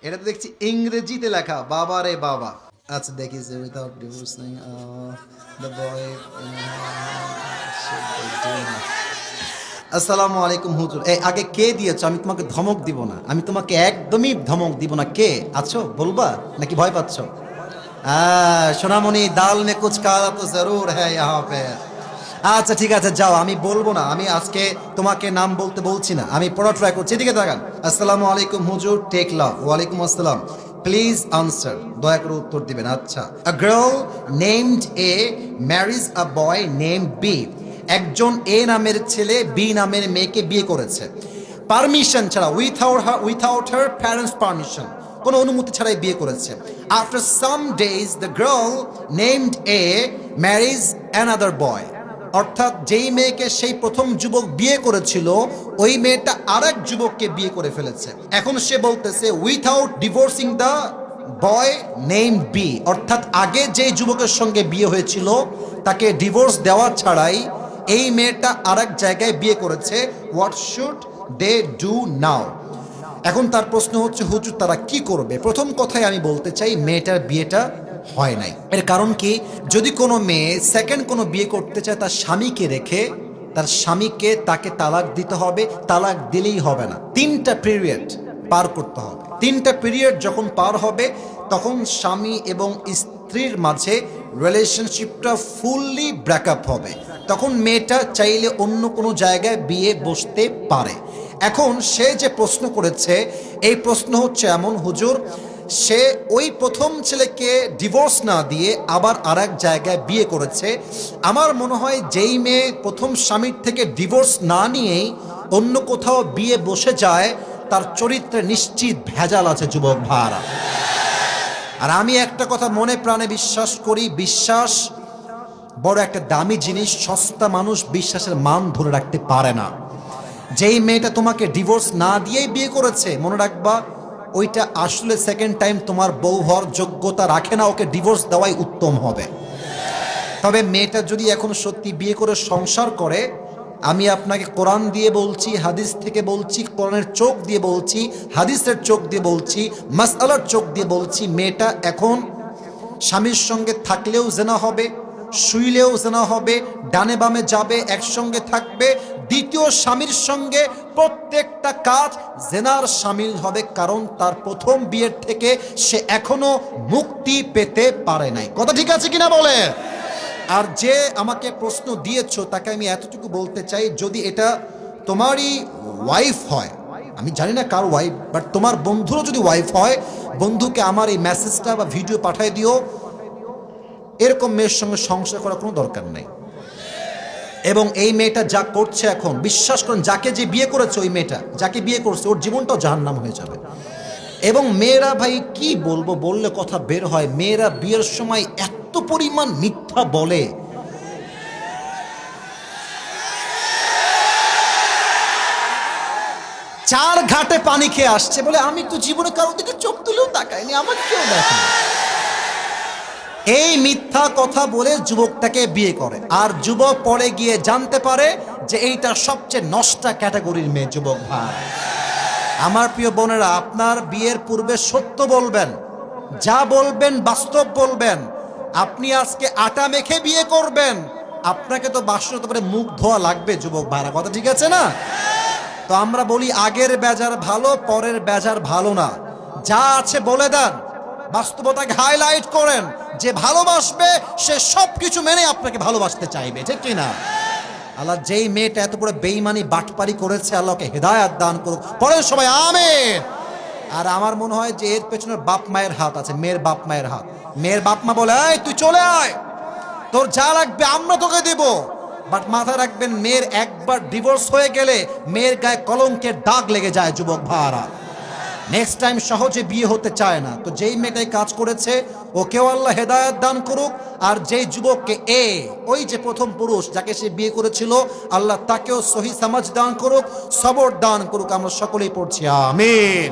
এটা তো দেখছি ইংরেজিতে লেখা, বাবা রে বাবা। আচ্ছা দেখি যে উইথাউট ডিভোর্সিং দ্য বয়। আসসালামু আলাইকুম হুজুর। এই আগে কে দিয়েছো? আমি তোমাকে ধমক দিব না, আমি তোমাকে একদমই ধমক দিব না। কে আছো বলবা নাকি ভয় পাচ্ছ? সোনামণি, দাল মে কুছ কালা তো জরুর হ্যায় ইহাঁ পে। আচ্ছা ঠিক আছে, যাও, আমি বলবো না। আমি আজকে তোমাকে নাম বলতে বলছি না, আমি পড়া ট্রাই করছি। এদিকে তাকান। আসসালামু আলাইকুম হুজুর, টেক লাভ। ওয়ালাইকুম আসসালাম। প্লিজ আনসার, দয়া করে উত্তর দিবেন। আচ্ছা, a girl named A marriage a boy name B. একজন এ নামের ছেলে বি নামের মেয়েকে বিয়ে করেছে পারমিশন ছাড়া, উইথাউট হার প্যারেন্টস পারমিশন, কোনো অনুমতি ছাড়াই বিয়ে করেছে। After some days the girl named A marriage another boy. অর্থাৎ যেই মেয়েকে সেই প্রথম যুবক বিয়ে করেছিল, ওই মেয়েটা আরেক যুবককে বিয়ে করে ফেলেছে। এখন সে বলতেছে without divorcing the boy name B, অর্থাৎ আগে যে যুবকের সঙ্গে বিয়ে হয়েছিল তাকে ডিভোর্স দেওয়া ছাড়াই এই মেয়েটা আরেক জায়গায় বিয়ে করেছে। What should they do now? এখন তার প্রশ্ন হচ্ছে হুজুর তারা কি করবে? প্রথম কথাই আমি বলতে চাই, মেয়েটার বিয়েটা হয় নাই। এর কারণ কি? যদি কোনো মেয়ে সেকেন্ড কোনো বিয়ে করতে চায় তার স্বামীকে রেখে, তার স্বামীকে তাকে তালাক দিতে হবে। তালাক দিলেই হবে না, 3টা পিরিয়ড পার করতে হবে। 3টা পিরিয়ড যখন পার হবে তখন স্বামী এবং স্ত্রীর মাঝে রিলেশনশিপটা ফুললি ব্রেকআপ হবে। তখন মেয়েটা চাইলে অন্য কোনো জায়গায় বিয়ে বসতে পারে। এখন সে যে প্রশ্ন করেছে, এই প্রশ্ন হচ্ছে এমন হুজুর, সে ওই প্রথম ছেলেকে ডিভোর্স না দিয়ে আবার আরেক জায়গায় বিয়ে করেছে। আমার মনে হয় যেই মেয়ে প্রথম স্বামীর থেকে ডিভোর্স না নিয়েই অন্য কোথাও বিয়ে বসে যায়, তার চরিত্রে নিশ্চিত ভেজাল আছে যুবক ভাইরা। আর আমি একটা কথা মনে প্রাণে বিশ্বাস করি, বিশ্বাস বড় একটা দামি জিনিস। সস্তা মানুষ বিশ্বাসের মান ধরে রাখতে পারে না। যেই মেয়েটা তোমাকে ডিভোর্স না দিয়েই বিয়ে করেছে, মনে রাখবা ওইটা আসলে সেকেন্ড টাইম তোমার বউ হওয়ার যোগ্যতা রাখে না, ওকে ডিভোর্স দেওয়াই উত্তম হবে। তবে মেয়েটা যদি এখন সত্যি বিয়ে করে সংসার করে, আমি আপনাকে কোরআন দিয়ে বলছি, হাদিস থেকে বলছি, কোরআনের চোখ দিয়ে বলছি, হাদিসের চোখ দিয়ে বলছি, মাসআলার চোখ দিয়ে বলছি, মেয়েটা এখন স্বামীর সঙ্গে থাকলেও জেনা হবে, শুইলেও জেনা হবে, ডানে বামে যাবে, একসঙ্গে থাকবে, দ্বিতীয় স্বামীর সঙ্গে প্রত্যেকটা কাজ জেনার সামিল হবে। কারণ তার প্রথম বিয়ের থেকে সে এখনো মুক্তি পেতে পারে নাই। কথা ঠিক আছে কিনা বলে? আর যে আমাকে প্রশ্ন দিয়েছো তাকে আমি এতটুকু বলতে চাই, যদি এটা তোমারই ওয়াইফ হয়, আমি জানি না কার ওয়াইফ, বাট তোমার বন্ধুরও যদি ওয়াইফ হয়, বন্ধুকে আমার এই মেসেজটা বা ভিডিও পাঠিয়ে দিও। এরকম মেয়ের সঙ্গে সংসার করার কোনো দরকার নেই। এবং এই মেয়েটা যা করছে এখন, বিশ্বাস করুন, যাকে যে বিয়ে করেছে, ওই মেয়েটা যাকে বিয়ে করছে ওর জীবনটাও জাহান্নাম হয়ে যাবে। এবং মেয়েরা, ভাই কি বলবো, বললে কথা বের হয়, মেয়েরা বিয়ের সময় এত পরিমাণ মিথ্যা বলে। চার ঘাটে পানি খেয়ে আসছে বলে আমি তো জীবনে কারোর দিকে চোখ তুলেও তাকাইনি, আমাকে কেউ দেখে। এই মিথ্যা কথা বলে যুবকটাকে বিয়ে করে, আর যুবক পরে গিয়ে জানতে পারে যে এইটা সবচেয়ে নষ্টা ক্যাটাগরির মেয়ে। যুবক ভাই, আমার প্রিয় বোনেরা, আপনার বিয়ের পূর্বে সত্য বলবেন, যা বলবেন বাস্তব বলবেন। আপনি আজকে আটা মেখে বিয়ে করবেন, আপনাকে তো বাসতে পারে মুখ ধোয়া লাগবে। যুবক ভাইরা, কথা ঠিক আছে না? তো আমরা বলি আগের বেজার ভালো, পরের বেজার ভালো না। যা আছে বলে দেন, বাস্তবতাকে হাইলাইট করেন। যে ভালোবাসবে সে সবকিছু মেনে আপনাকে ভালোবাসতে চাইবে, ঠিক কিনা? আল্লাহ যেই মেয়েটা এত বড় বেঈমানি বাটপারি করেছে, আল্লাহকে হেদায়েত দান করুক। পড়েন সবাই আমিন। আর আমার মনে হয় যে এর পেছনে বাপ মায়ের হাত আছে, মেয়ের বাপ মায়ের হাত। মেয়ের বাপ মা বলে, এই তুই চলে আয়, তোর যা লাগবে আমরা তোকে দেব। বাট মাথায় রাখবেন, মেয়ের একবার ডিভোর্স হয়ে গেলে মেয়ের গায়ে কলঙ্কের দাগ লেগে যায়। যুবক ভাইরা, নেক্সট টাইম সহজে বিয়ে হতে চায় না। তো যেই মেয়েটাই কাজ করেছে, ওকেও আল্লাহ হেদায়েত দান করুক। আর যেই যুবককে ওই যে প্রথম পুরুষ যাকে সে বিয়ে করেছিল, আল্লাহ তাকেও সহি সমাজ দান করুক, সবর দান করুক। আমরা সকলেই পড়ছি আমিন।